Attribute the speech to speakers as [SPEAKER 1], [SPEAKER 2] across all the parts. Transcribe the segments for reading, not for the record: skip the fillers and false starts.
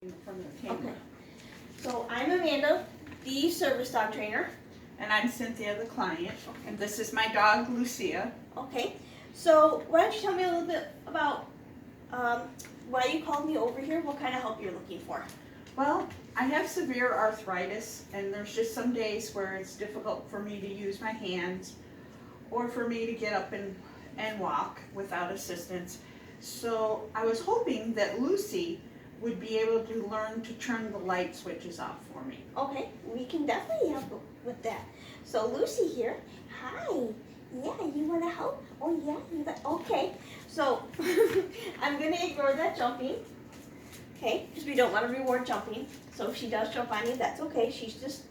[SPEAKER 1] from the camera.
[SPEAKER 2] Okay. So I'm Amanda, the service dog trainer.
[SPEAKER 1] And I'm Cynthia, the client. And this is my dog, Lucia.
[SPEAKER 2] Okay. So why don't you tell me a little bit about why you called me over here? What kind of help you're looking for?
[SPEAKER 1] Well, I have severe arthritis, and there's just some days where it's difficult for me to use my hands or for me to get up and walk without assistance. So I was hoping that Lucy would be able to learn to turn the light switches off for me.
[SPEAKER 2] Okay, we can definitely help with that. So Lucy here. Hi. Yeah, you want to help? Oh yeah, okay. So I'm gonna ignore that jumping. Okay, because we don't want to reward jumping. So if she does jump on you, that's okay. She's just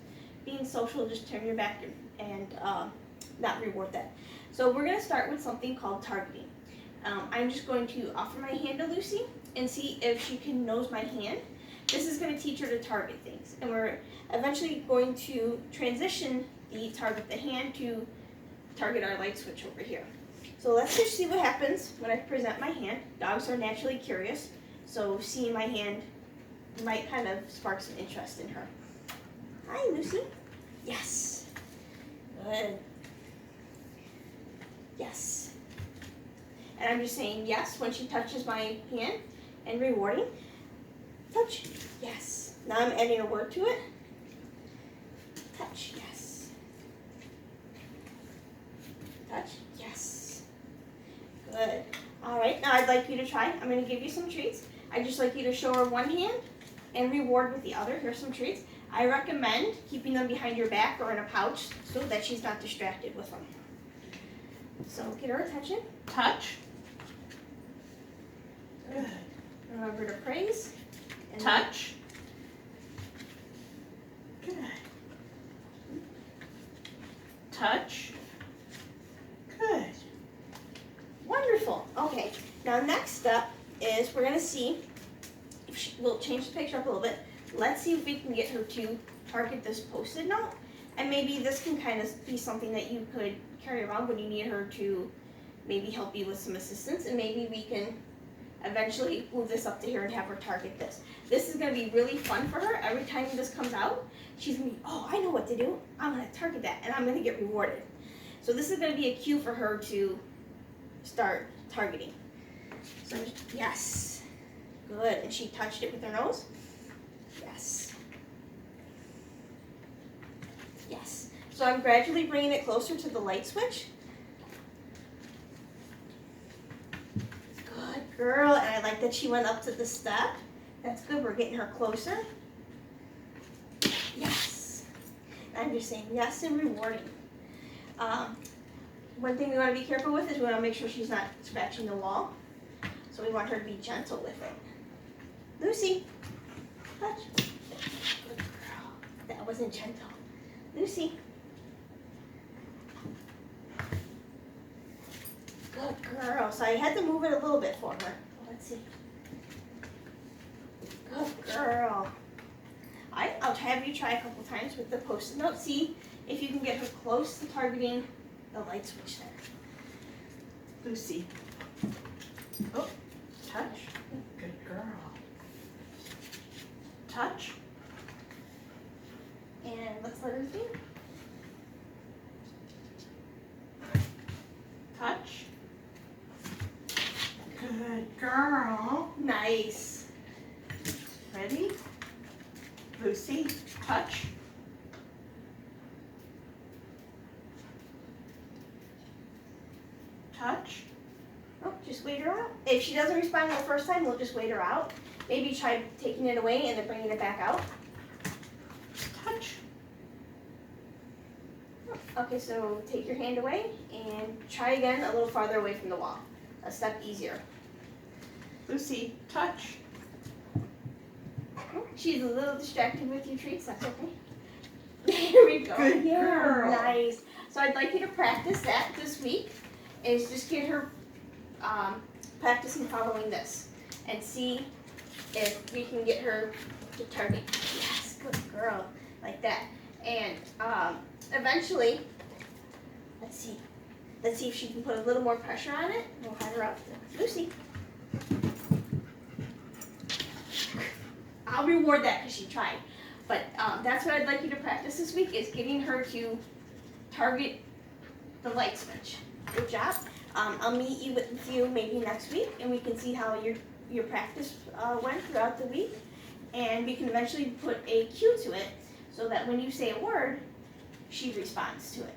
[SPEAKER 2] being social. Just turn your back and not reward that. So we're gonna start with something called targeting. I'm just going to offer my hand to Lucy and see if she can nose my hand. This is going to teach her to target things, and we're eventually going to transition the target the hand to target our light switch over here. So let's just see what happens when I present my hand. Dogs are naturally curious, so seeing my hand might kind of spark some interest in her. Hi, Lucy. Yes. Good. Yes. And I'm just saying yes when she touches my hand and rewarding. Touch, yes. Now I'm adding a word to it. Touch, yes. Touch, yes. Good. All right, now I'd like you to try. I'm going to give you some treats. I'd just like you to show her one hand and reward with the other. Here's some treats. I recommend keeping them behind your back or in a pouch so that she's not distracted with them. So get her attention.
[SPEAKER 1] Touch. Good.
[SPEAKER 2] Remember to praise. And
[SPEAKER 1] Touch. Good. Touch. Good.
[SPEAKER 2] Wonderful. Okay. Now next step is we're gonna see if we'll change the picture up a little bit. Let's see if we can get her to target this Post-it note, and maybe this can kind of be something that you could carry around when you need her to maybe help you with some assistance, and maybe we can eventually move this up to here and have her target this. This is going to be really fun for her. Every time this comes out, she's going to be, oh, I know what to do. I'm going to target that, and I'm going to get rewarded. So this is going to be a cue for her to start targeting. So, yes. Good. And she touched it with her nose? Yes. Yes. So I'm gradually bringing it closer to the light switch. Good girl, and I like that she went up to the step. That's good, we're getting her closer. Yes. I'm just saying yes and rewarding. One thing we want to be careful with is we want to make sure she's not scratching the wall. So we want her to be gentle with it. Lucy, touch. Good girl. That wasn't gentle. Lucy. Good girl. So I had to move it a little bit for her. Let's see. Good girl. I'll have you try a couple times with the Post-it note. See if you can get her close to targeting the light switch there.
[SPEAKER 1] Lucy. Oh, touch. Good girl. Touch.
[SPEAKER 2] And let's let her do.
[SPEAKER 1] Touch. Good girl.
[SPEAKER 2] Nice.
[SPEAKER 1] Ready? Lucy, touch. Touch.
[SPEAKER 2] Oh, just wait her out. If she doesn't respond the first time, we'll just wait her out. Maybe try taking it away and then bringing it back out.
[SPEAKER 1] Touch.
[SPEAKER 2] Okay, so take your hand away and try again a little farther away from the wall. A step easier.
[SPEAKER 1] Lucy, touch.
[SPEAKER 2] Oh, she's a little distracted with your treats. That's okay. There we go.
[SPEAKER 1] Good girl.
[SPEAKER 2] Nice. So I'd like you to practice that this week. Is just get her practicing following this and see if we can get her to target. Yes, good girl. Like that. And eventually, let's see if she can put a little more pressure on it. We'll have her up. Lucy. I'll reward that because she tried. But that's what I'd like you to practice this week, is getting her to target the light switch. Good job. I'll meet you with you maybe next week, and we can see how your practice went throughout the week, and we can eventually put a cue to it so that when you say a word, she responds to it.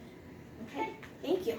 [SPEAKER 2] Okay? Thank you.